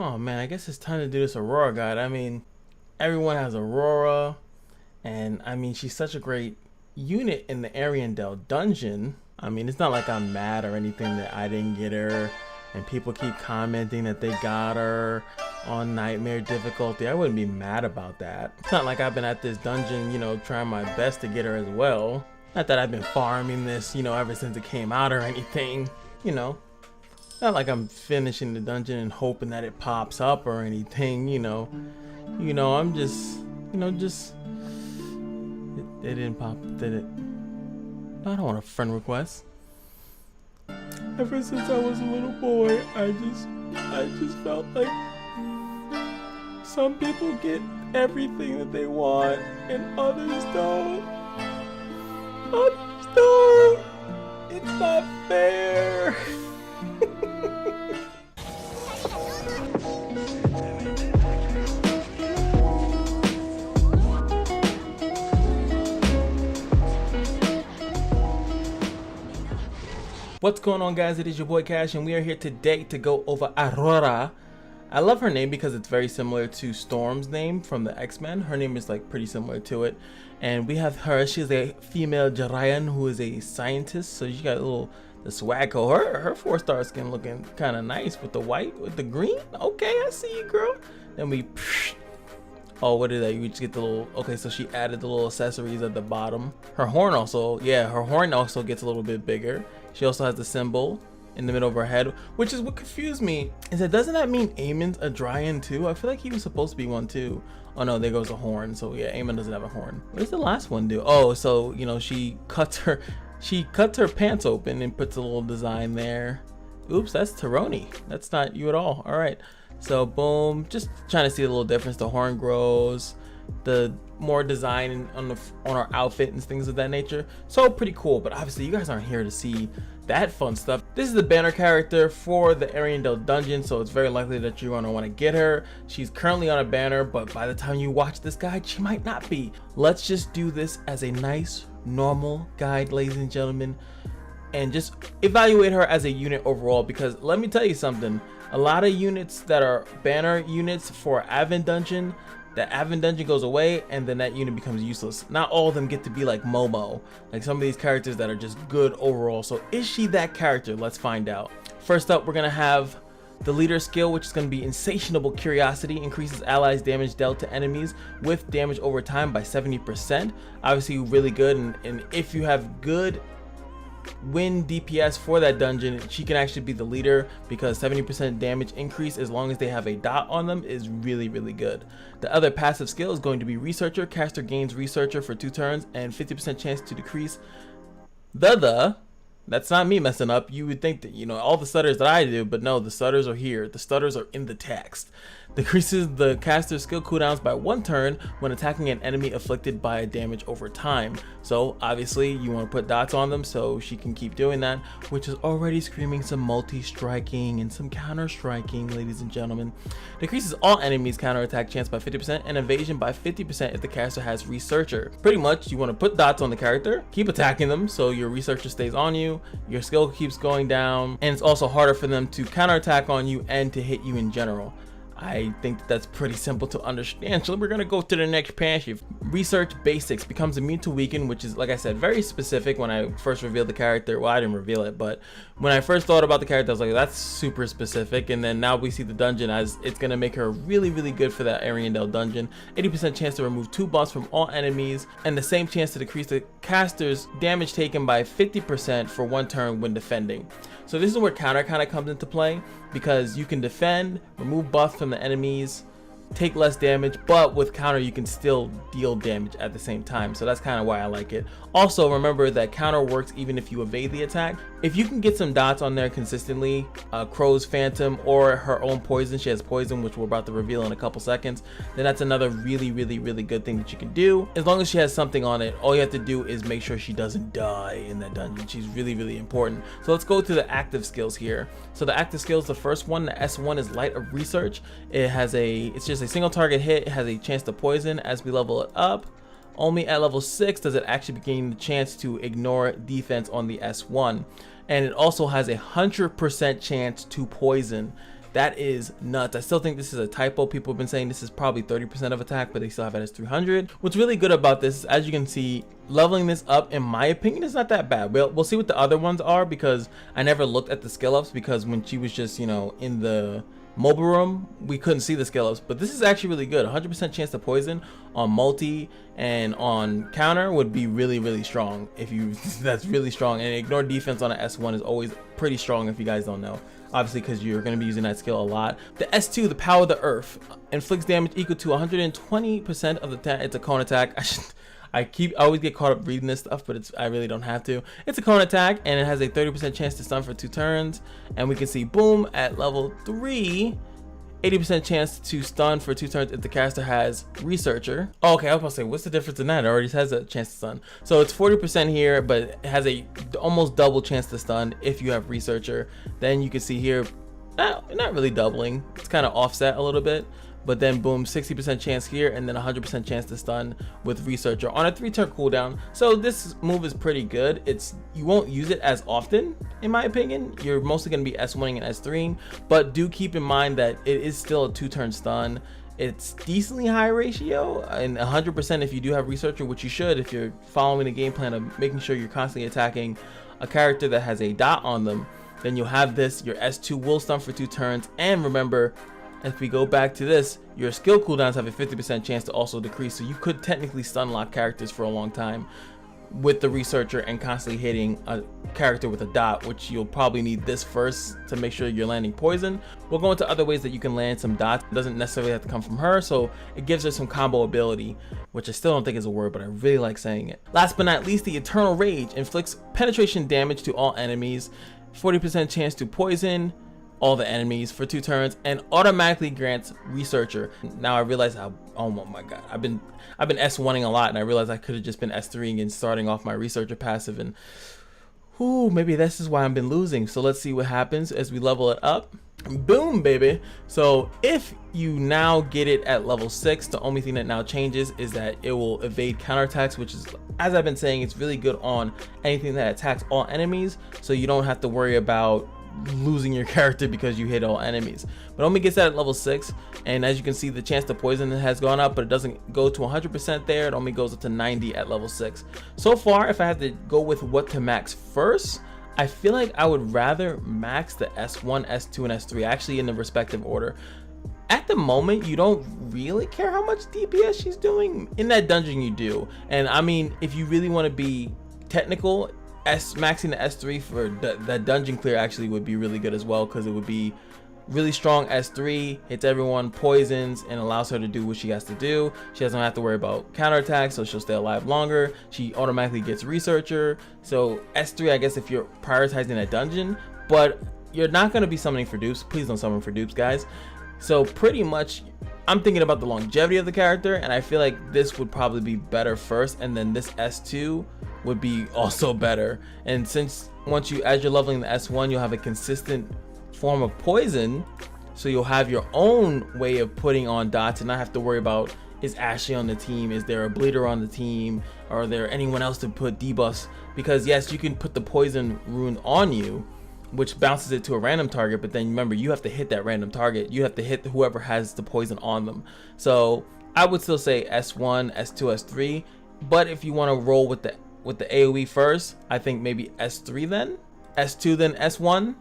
Oh man, I guess it's time to do this Aurora guide. I mean, everyone has Aurora, and I mean, she's such a great unit in the Ariandel dungeon. I mean, it's not like I'm mad or anything that I didn't get her, and people keep commenting that they got her on nightmare difficulty. I wouldn't be mad about that. It's not like I've been at this dungeon, you know, trying my best to get her as well. Not that I've been farming this, you know, ever since it came out or anything, you know. Not like I'm finishing the dungeon and hoping that it pops up or anything, you know. I'm just, it didn't pop, did it? I don't want a friend request. Ever since I was a little boy, I just felt like some people get everything that they want and others don't. Others don't. It's not fair. What's going on, guys? It is your boy Cash, and we are here today to go over Aurora. I love her name because it's very similar to Storm's name from the X-Men. Her name is like pretty similar to it. And we have her. She's a female Jarian who is a scientist. So she got the swag. Her 4-star skin looking kind of nice with the white, with the green. Okay, I see you, girl. Then we, oh, what is that? You just get the little, okay, so she added the little accessories at the bottom. Her horn also, yeah, her horn also gets a little bit bigger. She also has the symbol in the middle of her head, which is what confused me, is that doesn't that mean Eamon's a Dryan too? I feel like he was supposed to be one too. Oh no, there goes a horn. So yeah, Eamon doesn't have a horn. What does the last one do? Oh, so you know, she cuts her pants open and puts a little design there. Oops, that's Taroni. That's not you at all. All right, so boom, just trying to see a little difference. The horn grows, the more design on our outfit and things of that nature. So pretty cool, but obviously you guys aren't here to see that fun stuff. This is the banner character for the Ariandel dungeon, so it's very likely that you're going to want to get her. She's currently on a banner, but by the time you watch this guide, she might not be. Let's just do this as a nice normal guide, ladies and gentlemen, and just evaluate her as a unit overall, because let me tell you something, a lot of units that are banner units for Advent dungeon, that Advent dungeon goes away and then that unit becomes useless. Not all of them get to be like Momo, like some of these characters that are just good overall. So is she that character? Let's find out. First up, we're gonna have the leader skill, which is going to be Insatiable Curiosity, increases allies damage dealt to enemies with damage over time by 70%. Obviously really good, and if you have good win DPS for that dungeon, she can actually be the leader, because 70% damage increase as long as they have a dot on them is really good. The other passive skill is going to be Researcher. Caster gains Researcher for 2 turns and 50% chance to decrease that's not me messing up. You would think that, you know, all the stutters that I do, but no, the stutters are here. The stutters are in the text. Decreases the caster's skill cooldowns by 1 turn when attacking an enemy afflicted by damage over time. So obviously you want to put dots on them so she can keep doing that, which is already screaming some multi-striking and some counter-striking, ladies and gentlemen. Decreases all enemies counter-attack chance by 50% and evasion by 50% if the caster has Researcher. Pretty much you want to put dots on the character, keep attacking them so your Researcher stays on you, your skill keeps going down, and it's also harder for them to counterattack on you and to hit you in general. I think that's pretty simple to understand. So we're gonna go to the next passage. Research Basics becomes immune to weaken, which is, like I said, very specific. When I first revealed the character, well, I didn't reveal it, but when I first thought about the character, I was like, that's super specific. And then now we see the dungeon as it's gonna make her really good for that Ariandel dungeon. 80% chance to remove 2 buffs from all enemies, and the same chance to decrease the caster's damage taken by 50% for 1 turn when defending. So this is where counter kind of comes into play, because you can defend, remove buffs from the enemies, take less damage, but with counter you can still deal damage at the same time. So that's kind of why I like it. Also remember that counter works even if you evade the attack. If you can get some dots on there consistently, Crow's Phantom or her own poison, she has poison, which we're about to reveal in a couple seconds, then that's another really good thing that you can do. As long as she has something on it, all you have to do is make sure she doesn't die in that dungeon. She's really important. So let's go to the active skills here. So the active skills, the first one, the S1, is Light of Research. It's just a single target hit. It has a chance to poison. As we level it up, only at level 6 does it actually gain the chance to ignore defense on the S1, and it also has a 100% chance to poison. That is nuts. I still think this is a typo. People have been saying this is probably 30% of attack, but they still have it as 300. What's really good about this is, as you can see, leveling this up, in my opinion, is not that bad. We'll see what the other ones are, because I never looked at the skill ups, because when she was just, you know, in the mobile room, we couldn't see the skill ups. But this is actually really good. 100% chance to poison on multi and on counter would be really strong. If you that's really strong. And ignore defense on an S1 is always pretty strong, if you guys don't know, obviously, because you're going to be using that skill a lot. The S2, the power of the earth, inflicts damage equal to 120% of the attack. It's a cone attack. I always get caught up reading this stuff, but I really don't have to. It's a cone attack, and it has a 30% chance to stun for 2 turns. And we can see, boom, at level 3, 80% chance to stun for 2 turns if the caster has Researcher. Oh, okay, I was about to say, what's the difference in that? It already has a chance to stun. So it's 40% here, but it has a almost double chance to stun if you have Researcher. Then you can see here, not really doubling. It's kind of offset a little bit. But then boom, 60% chance here, and then 100% chance to stun with Researcher on a 3-turn cooldown. So this move is pretty good. You won't use it as often, in my opinion. You're mostly going to be S1ing and S3ing, but do keep in mind that it is still a 2-turn stun. It's decently high ratio, and 100% if you do have Researcher, which you should if you're following the game plan of making sure you're constantly attacking a character that has a dot on them. Then you'll have this. Your S2 will stun for 2 turns, and remember, if we go back to this, your skill cooldowns have a 50% chance to also decrease, so you could technically stun lock characters for a long time with the Researcher and constantly hitting a character with a dot, which you'll probably need this first to make sure you're landing poison. We'll go into other ways that you can land some dots. It doesn't necessarily have to come from her, so it gives her some combo ability, which I still don't think is a word, but I really like saying it. Last but not least, the Eternal Rage inflicts penetration damage to all enemies, 40% chance to poison all the enemies for 2 turns, and automatically grants Researcher. Now I realize how, oh my god, I've been S1ing a lot, and I realized I could have just been S3ing and starting off my Researcher passive, and maybe this is why I've been losing. So let's see what happens as we level it up. Boom, baby. So if you now get it at level 6, the only thing that now changes is that it will evade counterattacks, which is, as I've been saying, it's really good on anything that attacks all enemies, so you don't have to worry about losing your character because you hit all enemies. But only gets that at level 6, and as you can see, the chance to poison has gone up, but it doesn't go to 100% there. It only goes up to 90 at level 6. So far, if I had to go with what to max first, I feel like I would rather max the S1, S2, and S3, actually in the respective order. At the moment, you don't really care how much DPS she's doing. In that dungeon you do, and I mean, if you really want to be technical, maxing the S3 for that dungeon clear actually would be really good as well, because it would be really strong S3, hits everyone, poisons, and allows her to do what she has to do. She doesn't have to worry about counterattacks, so she'll stay alive longer. She automatically gets Researcher. So S3, I guess, if you're prioritizing a dungeon, but you're not going to be summoning for dupes. Please don't summon for dupes, guys. So pretty much, I'm thinking about the longevity of the character, and I feel like this would probably be better first, and then this S2 would be also better. And since as you're leveling the S1, you'll have a consistent form of poison, so you'll have your own way of putting on dots and not have to worry about, is Ashley on the team, is there a bleeder on the team, or are there anyone else to put debuffs? Because yes, you can put the poison rune on you, which bounces it to a random target, but then remember, you have to hit that random target. You have to hit whoever has the poison on them. So I would still say S1, S2, S3, but if you want to roll with the AoE first, I think maybe S3 then, S2 then S1,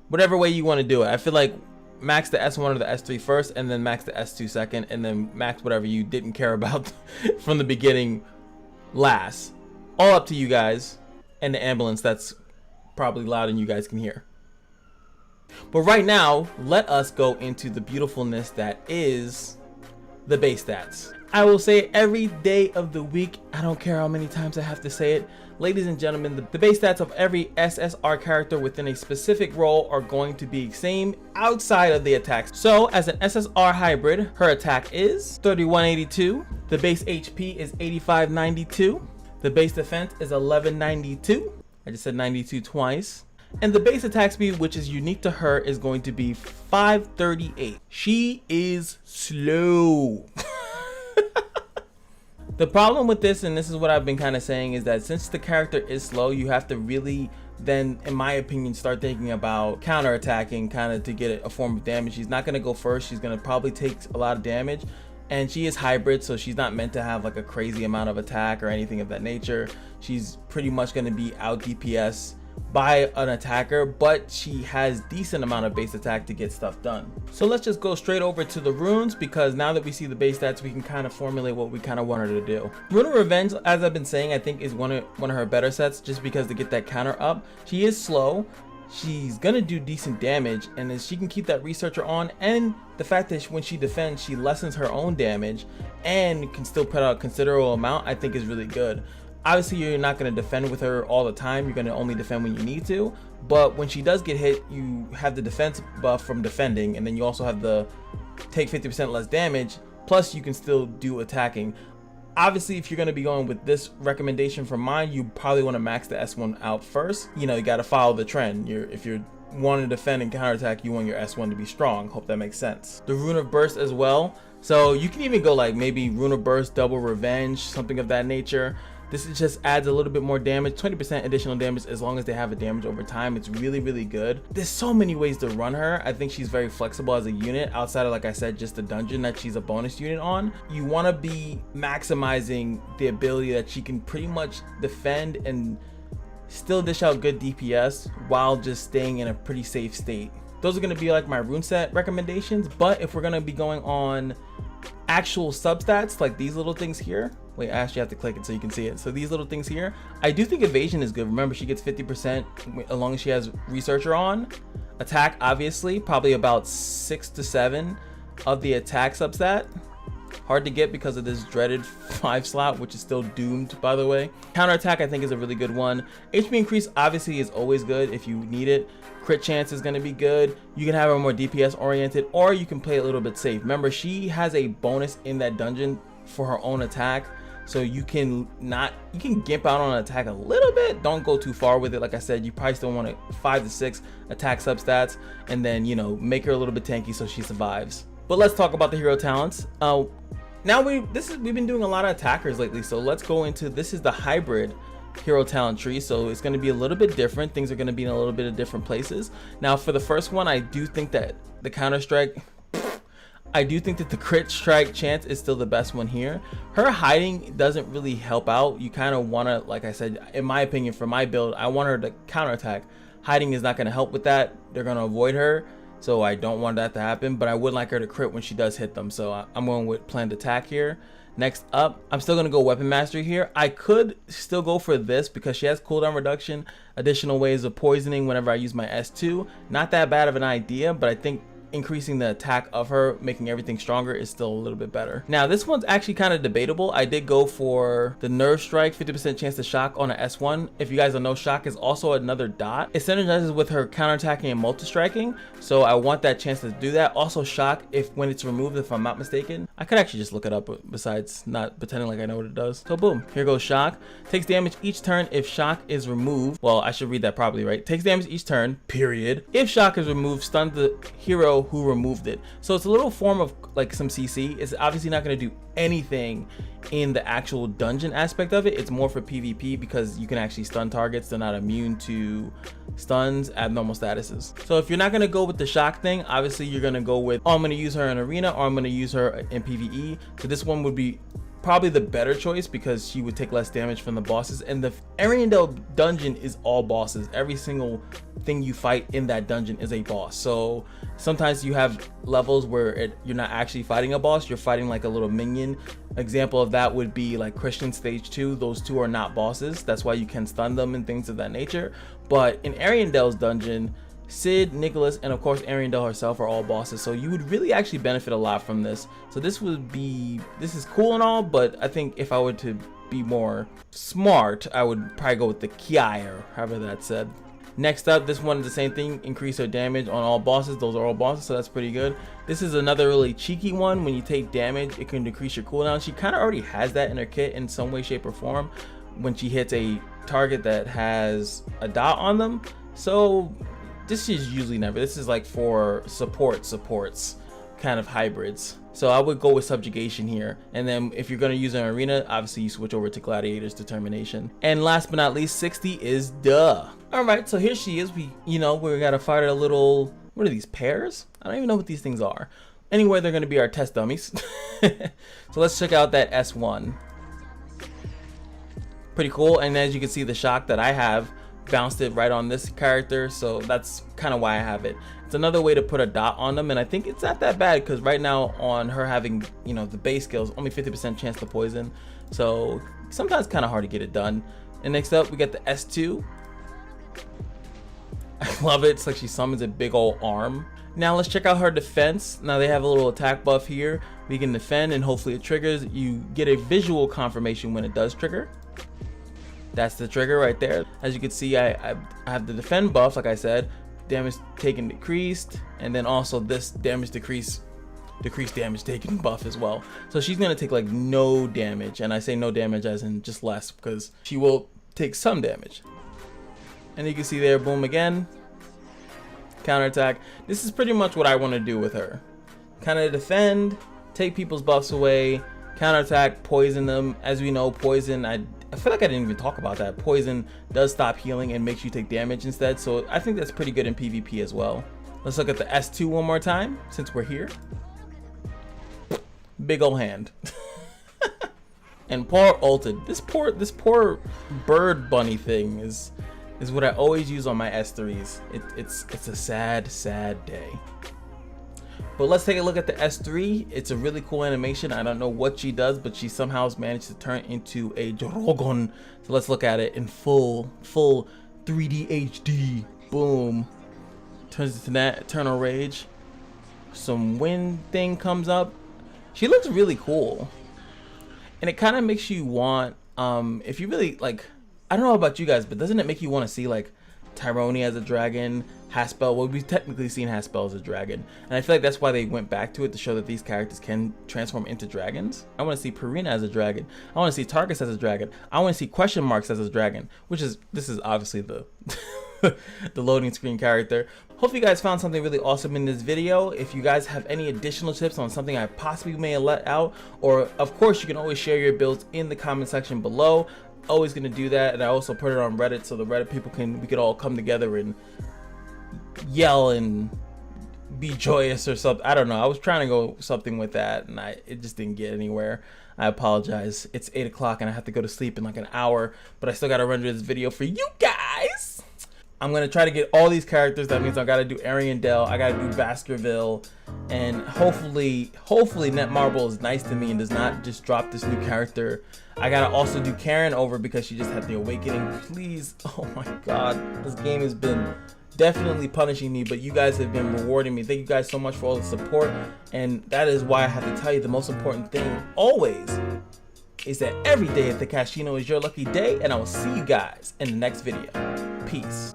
whatever way you want to do it. I feel like max the S1 or the S3 first, and then max the S2 second, and then max whatever you didn't care about from the beginning last. All up to you guys, and the ambulance that's probably loud and you guys can hear. But right now, let us go into the beautifulness that is the base stats. I will say it every day of the week. I don't care how many times I have to say it. Ladies and gentlemen, the base stats of every SSR character within a specific role are going to be the same outside of the attacks. So as an SSR hybrid, her attack is 3182. The base HP is 8592. The base defense is 1192. I just said 92 twice. And the base attack speed, which is unique to her, is going to be 538. She is slow. The problem with this, and this is what I've been kind of saying, is that since the character is slow, you have to really then in my opinion start thinking about counterattacking kind of to get a form of damage. She's not going to go first. She's going to probably take a lot of damage, and she is hybrid, so she's not meant to have like a crazy amount of attack or anything of that nature. She's pretty much going to be out DPS by an attacker, but she has decent amount of base attack to get stuff done. So let's just go straight over to the runes, because now that we see the base stats, we can kind of formulate what we kind of want her to do. Rune of Revenge, as I've been saying, I think is one of her better sets, just because to get that counter up. She is slow, she's gonna do decent damage, and then she can keep that researcher on, and the fact that when she defends, she lessens her own damage and can still put out a considerable amount, I think is really good. Obviously, you're not going to defend with her all the time. You're going to only defend when you need to. But when she does get hit, you have the defense buff from defending, and then you also have the take 50% less damage. Plus, you can still do attacking. Obviously, if you're going to be going with this recommendation from mine, you probably want to max the S1 out first. You know, you got to follow the trend. If you're wanting to defend and counterattack, you want your S1 to be strong. Hope that makes sense. The Rune of Burst as well. So you can even go like maybe Rune of Burst, Double Revenge, something of that nature. This just adds a little bit more damage, 20% additional damage as long as they have a damage over time. It's really, really good. There's so many ways to run her. I think she's very flexible as a unit outside of, like I said, just the dungeon that she's a bonus unit on. You want to be maximizing the ability that she can pretty much defend and still dish out good DPS while just staying in a pretty safe state. Those are going to be like my rune set recommendations, but if we're going to be going on actual substats like these little things here, wait, I actually have to click it so you can see it. So these little things here, I do think evasion is good. Remember, she gets 50% as long as she has researcher on. Attack, obviously, probably about 6 to 7 of the attack substat. Hard to get because of this dreaded 5 slot, which is still doomed, by the way. Counterattack, I think, is a really good one. HP increase, obviously, is always good if you need it. Crit chance is going to be good. You can have her more DPS oriented, or you can play a little bit safe. Remember, she has a bonus in that dungeon for her own attack, so you can gimp out on an attack a little bit. Don't go too far with it. Like I said, you probably still want 5 to 6 attack substats, and then, you know, make her a little bit tanky so she survives. But let's talk about the hero talents. Now we've been doing a lot of attackers lately, so let's go into, this is the hybrid hero talent tree, so it's going to be a little bit different. Things are going to be in a little bit of different places. Now for the first one, I do think that the counter strike, I do think that the crit strike chance is still the best one here. Her hiding doesn't really help out. You kind of want to, like I said, in my opinion, for my build, I want her to counterattack. Hiding is not going to help with that. They're going to avoid her, so I don't want that to happen, but I would like her to crit when she does hit them. So I'm going with planned attack here. Next up, I'm still going to go weapon mastery here. I could still go for this because she has cooldown reduction, additional ways of poisoning whenever I use my S2. Not that bad of an idea, but I think increasing the attack of her, making everything stronger, is still a little bit better. Now this one's actually kind of debatable. I did go for the nerve strike, 50% chance to shock on an S1. If you guys don't know, shock is also another dot. It synergizes with her counterattacking and multi-striking, so I want that chance to do that. Also shock, if when it's removed, if I'm not mistaken, I could actually just look it up besides not pretending like I know what it does. So boom, here goes shock. Takes damage each turn if shock is removed. Well, I should read that properly, right? Takes damage each turn, period. If shock is removed, stun the hero who removed it. So it's a little form of like some CC. It's obviously not going to do anything in the actual dungeon aspect of it. It's more for PvP because you can actually stun targets. They're not immune to stuns, abnormal statuses. So if you're not going to go with the shock thing, obviously you're going to go with, oh, I'm going to use her in arena, or I'm going to use her in PvE. So this one would be probably the better choice because she would take less damage from the bosses, and the Ariandel dungeon is all bosses. Every single thing you fight in that dungeon is a boss. So sometimes you have levels where you're not actually fighting a boss, you're fighting like a little minion. Example of that would be like Christian stage 2. Those two are not bosses, that's why you can stun them and things of that nature. But in Ariandel's dungeon, Sid, Nicholas, and of course Ariandel herself are all bosses, so you would really actually benefit a lot from this. So this is cool and all, but I think if I were to be more smart, I would probably go with the Kiai, or however that's said. Next up, this one is the same thing, increase her damage on all bosses. Those are all bosses, so that's pretty good. This is another really cheeky one. When you take damage, it can decrease your cooldown. She kind of already has that in her kit in some way, shape, or form when she hits a target that has a dot on them. So this is usually never. This is like for supports. kind of hybrids. So I would go with subjugation here. And then if you're going to use an arena, obviously you switch over to gladiator's determination. And last but not least, 60 is duh. All right, so here she is. We got to fight a little, what are these, pairs? I don't even know what these things are. Anyway, they're going to be our test dummies. So let's check out that S1. Pretty cool. And as you can see, the shock that I have bounced it right on this character, so that's kind of why I have it. It's another way to put a dot on them, and I think it's not that bad because right now on her having, you know, the base skills, only 50% chance to poison, so sometimes kind of hard to get it done. And next up we got the S2. I love it. It's like she summons a big old arm. Now let's check out her defense. Now they have a little attack buff here. We can defend and hopefully it triggers. You get a visual confirmation when it does trigger. That's the trigger right there. As you can see, I have the defend buff, like I said, damage taken decreased, and then also this damage decreased damage taken buff as well. So she's gonna take like no damage, and I say no damage as in just less, because she will take some damage. And you can see there, boom again, counterattack. This is pretty much what I want to do with her. Kind of defend, take people's buffs away, counterattack, poison them. As we know, poison, I feel like I didn't even talk about that. Poison does stop healing and makes you take damage instead, so I think that's pretty good in PvP as well. Let's look at the S2 one more time since we're here. Big ol' hand. And poor ulted. This poor bird bunny thing is what I always use on my S3s. It's a sad day. But let's take a look at the S3. It's a really cool animation. I don't know what she does, but she somehow has managed to turn into a dragon. So let's look at it in full 3D HD. Boom. Turns into that Eternal Rage. Some wind thing comes up. She looks really cool. And it kind of makes you want, if you really like, I don't know about you guys, but doesn't it make you want to see like Tyrone as a dragon, Haspel? Well, we've technically seen Haspel as a dragon, and I feel like that's why they went back to it, to show that these characters can transform into dragons. I want to see Purina as a dragon. I want to see Tarkus as a dragon. I want to see question marks as a dragon, this is obviously the the loading screen character. Hope you guys found something really awesome in this video. If you guys have any additional tips on something I possibly may have let out, or of course you can always share your builds in the comment section below. Always gonna do that, and I also put it on Reddit so the Reddit people we could all come together and yell and be joyous or something. I don't know. I was trying to go something with that, and it just didn't get anywhere. I apologize. It's 8 o'clock and I have to go to sleep in like an hour, but I still gotta render this video for you guys. I'm gonna try to get all these characters. That means I gotta do Ariandel, I gotta do Baskerville, and hopefully Netmarble is nice to me and does not just drop this new character. I gotta also do Karen over because she just had the awakening. Please, oh my god, this game has been definitely punishing me, but you guys have been rewarding me. Thank you guys so much for all the support, and that is why I have to tell you the most important thing always is that every day at the Kashino is your lucky day, and I will see you guys in the next video. Peace.